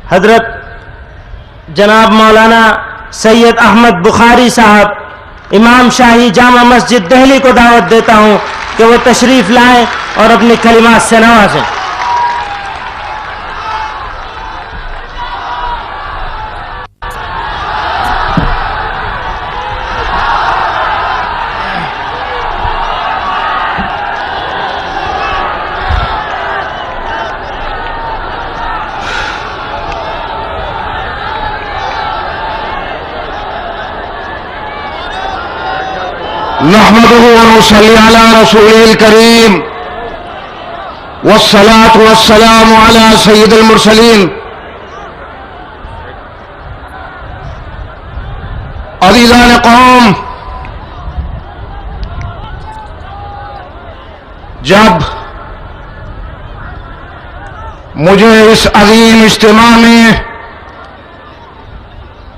हजरत जनाब मौलाना सैयद अहमद बुखारी साहब इमाम शाही जामा मस्जिद दिल्ली को दावत देता हूँ कि वो तशरीफ़ लाएं और अपनी कलिमात से नवाजें। नहमदुहु व नुसल्ली अला रसूलिल करीम वस्सलातु वस्सलामु अला सय्यिदिल मुरसलीन। अज़ीज़ान कौम, जब मुझे इस अजीम इज्तिमा में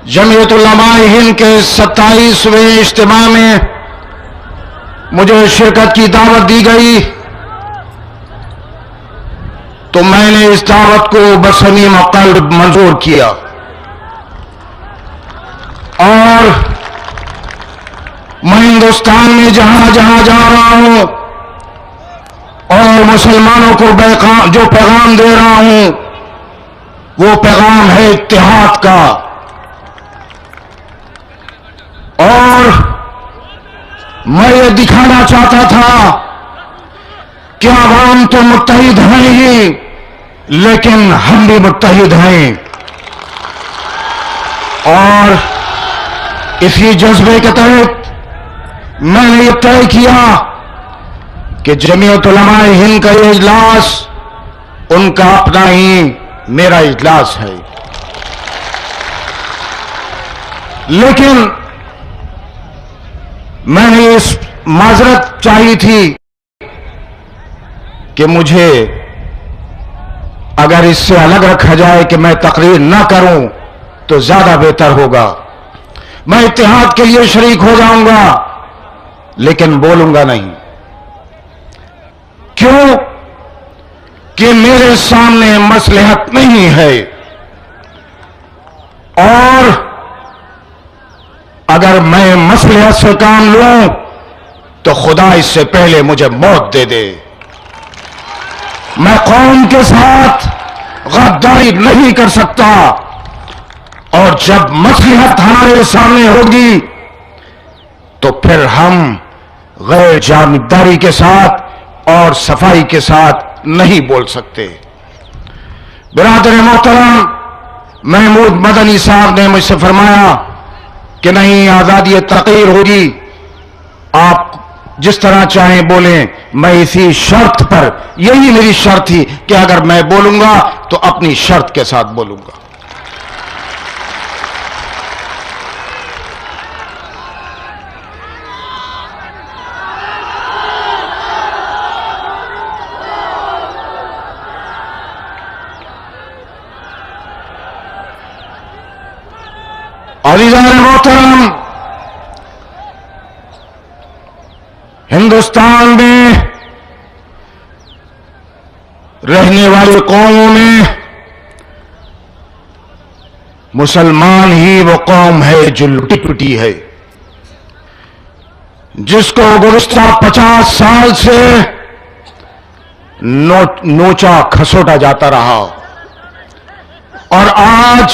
जमीयत उलमाए हिंद के 27वें इज्तिमा में मुझे शिरकत की दावत दी गई तो मैंने इस दावत को बसमीम क़ल्ब मंजूर किया और मैं हिंदुस्तान में जहां जहां जा रहा हूं और मुसलमानों को जो पैगाम दे रहा हूं वो पैगाम है इत्तेहाद का। और मैं ये दिखाना चाहता था कि आवाम तो मुत्तहिद हैं ही, लेकिन हम भी मुत्तहिद हैं। और इसी जज्बे के तहत मैंने ये तय किया कि जमीयत उलमाए हिंद का ये इजलास उनका अपना ही मेरा इजलास है। लेकिन मैंने इस माजरत चाहिए थी कि मुझे अगर इससे अलग रखा जाए कि मैं तकरीर ना करूं तो ज्यादा बेहतर होगा। मैं इत्तेहाद के लिए शरीक हो जाऊंगा लेकिन बोलूंगा नहीं। क्यों? कि मेरे सामने मसलहत नहीं है और अगर मैं मसलहत से काम लूं तो खुदा इससे पहले मुझे मौत दे दे। मैं कौम के साथ गद्दारी नहीं कर सकता और जब मसलहत हमारे सामने होगी तो फिर हम गैर जानिबदारी के साथ और सफाई के साथ नहीं बोल सकते। बिरादर मोहतरम महमूद मदनी साहब ने मुझसे फरमाया कि नहीं, आजादी तकरीर होगी, आप जिस तरह चाहें बोलें। मैं इसी शर्त पर, यही मेरी शर्त थी कि अगर मैं बोलूंगा तो अपनी शर्त के साथ बोलूंगा। अज़ीज़ान मोहतरम, हिंदुस्तान में रहने वाली कौमों में मुसलमान ही वो कौम है जो लुटी पिटी है, जिसको गुज़िश्ता 50 साल से नोचा खसोटा जाता रहा और आज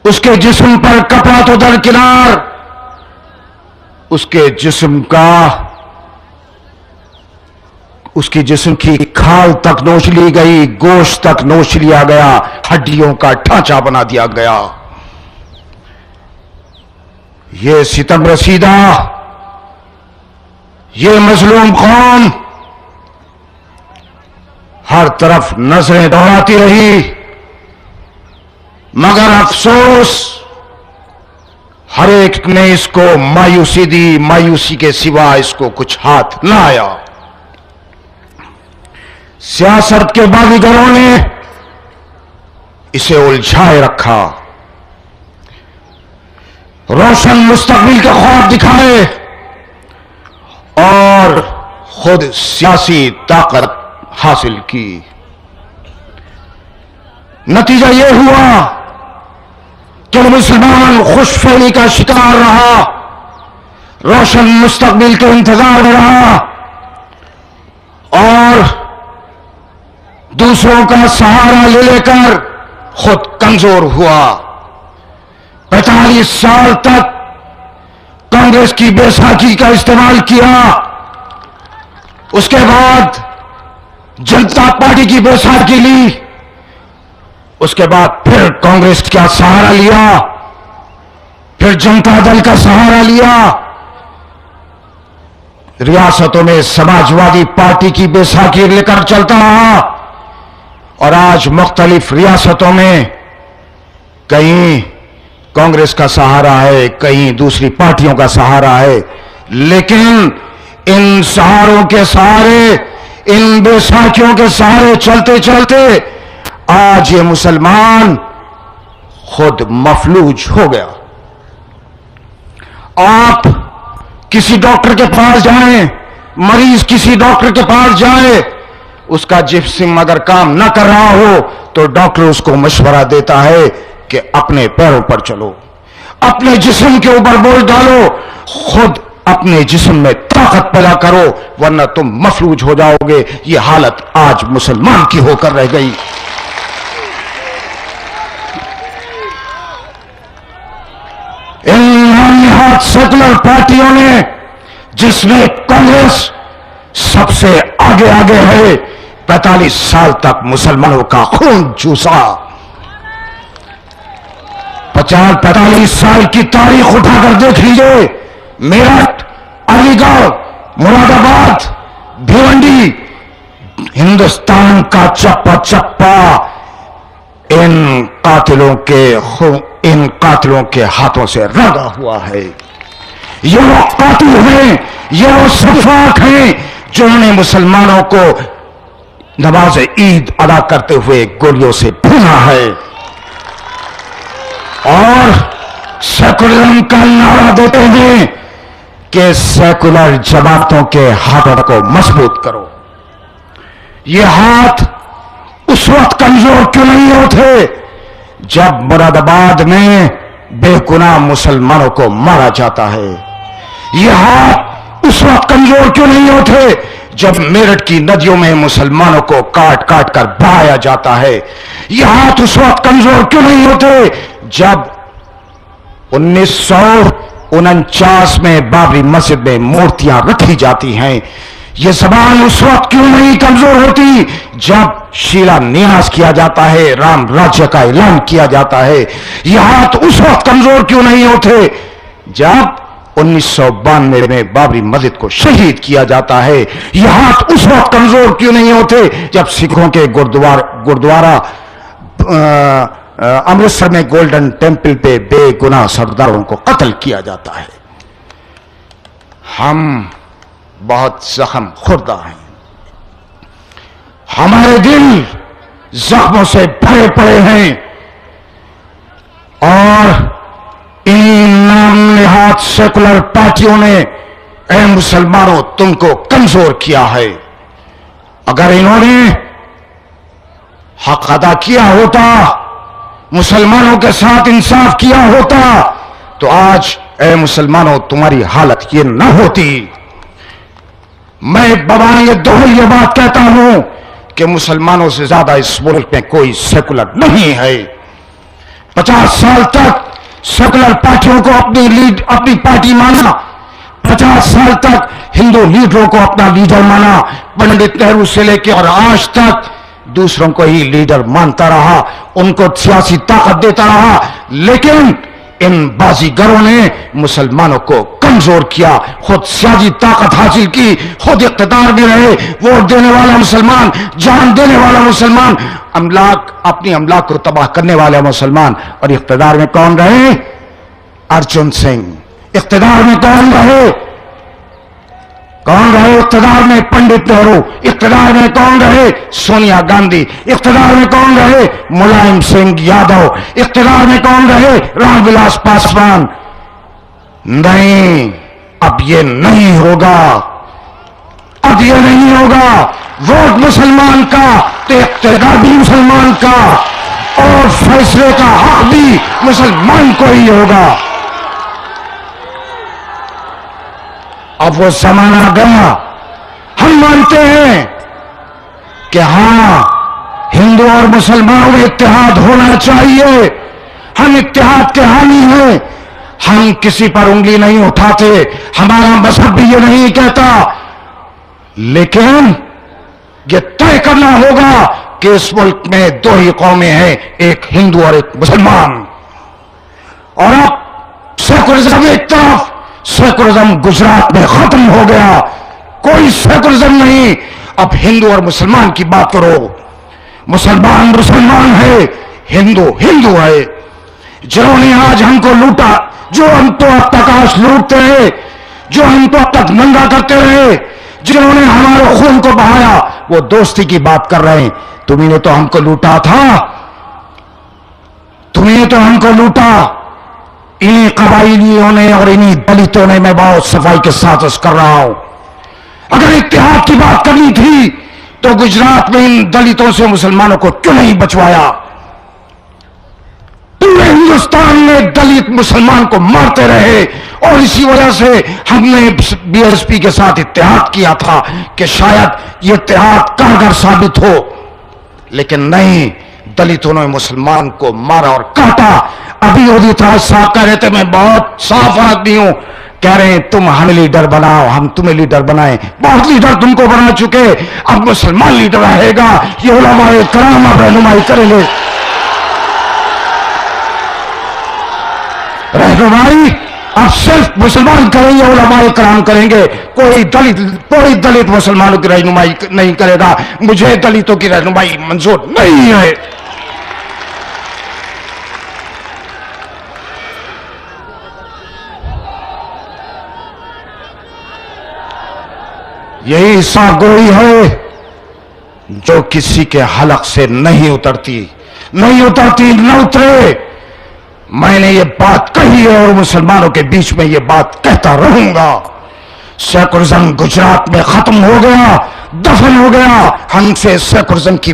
उसके जिस्म पर कपड़ा तो दरकिनार, उसके जिस्म की खाल तक नोच ली गई, गोश्त तक नोच लिया गया, हड्डियों का ढांचा बना दिया गया। ये सितम रसीदा, ये मजलूम कौम हर तरफ नजरें दौड़ाती रही, मगर अफसोस हर एक ने इसको मायूसी दी, मायूसी के सिवा इसको कुछ हाथ ना आया। सियासत के बागीगरों ने इसे उलझाए रखा, रोशन मुस्तकबिल के ख्वाब दिखाए और खुद सियासी ताकत हासिल की। नतीजा यह हुआ कि मुसलमान खुशफहमी का शिकार रहा, रोशन मुस्तकबिल के इंतजार में रहा और दूसरों का सहारा ले लेकर खुद कमजोर हुआ। 45 साल तक कांग्रेस की बैसाखी का इस्तेमाल किया, उसके बाद जनता पार्टी की बैसाखी ली, उसके बाद फिर कांग्रेस का सहारा लिया, फिर जनता दल का सहारा लिया, रियासतों में समाजवादी पार्टी की बैसाखी लेकर चलता रहा और आज मुख्तलिफ रियासतों में कहीं कांग्रेस का सहारा है, कहीं दूसरी पार्टियों का सहारा है, लेकिन इन सहारों के सहारे, इन बैसाखियों के सहारे चलते चलते आज ये मुसलमान खुद मफलूज हो गया। आप किसी डॉक्टर के पास जाएं, मरीज किसी डॉक्टर के पास जाए, उसका जिस्म अगर काम न कर रहा हो तो डॉक्टर उसको मशवरा देता है कि अपने पैरों पर चलो, अपने जिस्म के ऊपर बोझ डालो, खुद अपने जिस्म में ताकत पैदा करो, वरना तुम मफलूज हो जाओगे। ये हालत आज मुसलमान की होकर रह गई। इन नामनिहाद सेकुलर पार्टियों ने, जिसमें कांग्रेस सबसे आगे आगे है, 45 साल तक मुसलमानों का खून चूसा। 45 साल की तारीख उठाकर देख लीजिए, मेरठ, अलीगढ़, मुरादाबाद, भिवंडी, हिंदुस्तान का चप्पा चप्पा इन कातिलों के हाथों से रंगा हुआ है। ये वो कातिल हैं, ये वो सफाक हैं जिन्होंने मुसलमानों को नमाज ईद अदा करते हुए गोलियों से भूना है और सेकुलरिज्म का नारा देते हैं कि सेकुलर जमातों के हाथों को मजबूत करो। ये हाथ उस वक्त कमजोर क्यों नहीं होते जब मुरादाबाद में बेगुनाह मुसलमानों को मारा जाता है? ये हाथ उस वक्त कमजोर क्यों नहीं होते जब मेरठ की नदियों में मुसलमानों को काट काट कर बहाया जाता है? ये हाथ उस वक्त कमजोर क्यों नहीं होते जब 1949 में बाबरी मस्जिद में मूर्तियां रखी जाती हैं? ये जबान उस वक्त क्यों नहीं कमजोर होती जब शिलान्यास किया जाता है, राम राज्य का ऐलान किया जाता है? ये हाथ उस वक्त कमजोर क्यों नहीं होते जब 1992 में बाबरी मस्जिद को शहीद किया जाता है? ये हाथ उस वक्त कमजोर क्यों नहीं होते जब सिखों के गुरुद्वारा अमृतसर में गोल्डन टेम्पल पे बेगुनाह सरदारों को कत्ल किया जाता है? हम बहुत जख्म खुर्दा हैं, हमारे दिल जख्मों से भरे पड़े हैं और इन नामनिहाद सेकुलर पार्टियों ने, ऐ मुसलमानों, तुमको कमजोर किया है। अगर इन्होंने हक अदा किया होता, मुसलमानों के साथ इंसाफ किया होता, तो आज ऐ मुसलमानों तुम्हारी हालत ये न होती। मैं बवाने दोहरी ये बात कहता हूं कि मुसलमानों से ज्यादा इस मुल्क में कोई सेकुलर नहीं है। 50 साल तक सेकुलर पार्टियों को अपनी पार्टी माना, 50 साल तक हिंदू लीडरों को अपना लीडर माना, पंडित नेहरू से लेकर और आज तक दूसरों को ही लीडर मानता रहा, उनको सियासी ताकत देता रहा, लेकिन इन बाजीगरों ने मुसलमानों को कमजोर किया, खुद सियासी ताकत हासिल की, खुद इख्तिदार में रहे, वोट देने वाला मुसलमान, जान देने वाला मुसलमान, अपनी अमलाक को तबाह करने वाले मुसलमान। और इख्तिदार में कौन रहे? अर्जुन सिंह। इख्तिदार में कौन रहे? इख्तिदार में पंडित नेहरू। इख्तिदार में कौन रहे? सोनिया गांधी। इख्तिदार में कौन रहे? मुलायम सिंह यादव। इख्तिदार में कौन रहे? रामविलास पासवान। नहीं, अब ये नहीं होगा, अब ये नहीं होगा। वोट मुसलमान का तो इख्तिदार भी मुसलमान का, और फैसले का हक भी मुसलमान को ही होगा। अब वो जमाना गया। हम मानते हैं कि हाँ, हिंदू और मुसलमानों में इत्तेहाद होना चाहिए। हम इत्तेहाद के हामी हैं। हम किसी पर उंगली नहीं उठाते, हमारा मजहब भी ये नहीं कहता, लेकिन ये तय करना होगा कि इस मुल्क में दो ही कौमें हैं, एक हिंदू और एक मुसलमान। और अब सेकुलरिज्म एक तरफ, सेकुलरिज्म गुजरात में खत्म हो गया, कोई सेकुलरिज्म नहीं। अब हिंदू और मुसलमान की बात करो। मुसलमान मुसलमान है, हिंदू हिंदू है। जिन्होंने आज हमको लूटा, जो हम तो अब तक आज लूटते रहे, जो हम तो अब तक नंगा करते रहे, जिन्होंने हमारे खून को बहाया, वो दोस्ती की बात कर रहे हैं। तुम्ही ने तो हमको लूटा था, तुम्ही तो हमको लूटा। इन्हीं कबाइलियों ने और इन्हीं दलितों ने, मैं बहुत सफाई के साथ कर रहा हूं, अगर इत्तेहाद की बात करनी थी तो गुजरात में इन दलितों से मुसलमानों को क्यों नहीं बचवाया? पूरे हिंदुस्तान में दलित मुसलमान को मारते रहे और इसी वजह से हमने बीएसपी के साथ इत्तेहाद किया था कि शायद ये इत्तेहाद कारगर साबित हो, लेकिन नहीं, दलितों ने मुसलमान को मारा और काटा। अभी उदित राज साहब कह रहे थे, मैं बहुत साफ आदमी हूं, कह रहे हैं तुम हमें लीडर बनाओ, हम तुम्हें लीडर बनाए। बहुत लीडर तुमको बना चुके, अब मुसलमान लीडर रहेगा, ये उलमाए कराम अब रहनुमाई करेंगे। रहनुमाई अब सिर्फ मुसलमान करेंगे, उलमाए कराम करेंगे, कोई दलित मुसलमानों की रहनुमाई नहीं करेगा। मुझे दलितों की रहनुमाई मंजूर नहीं है। यही सागोई है जो किसी के हलक से नहीं उतरती, न उतरे। मैंने ये बात कही है और मुसलमानों के बीच में ये बात कहता रहूंगा। सेकुलरिज्म गुजरात में खत्म हो गया, दफन हो गया। हमसे सेकुलरिज्म की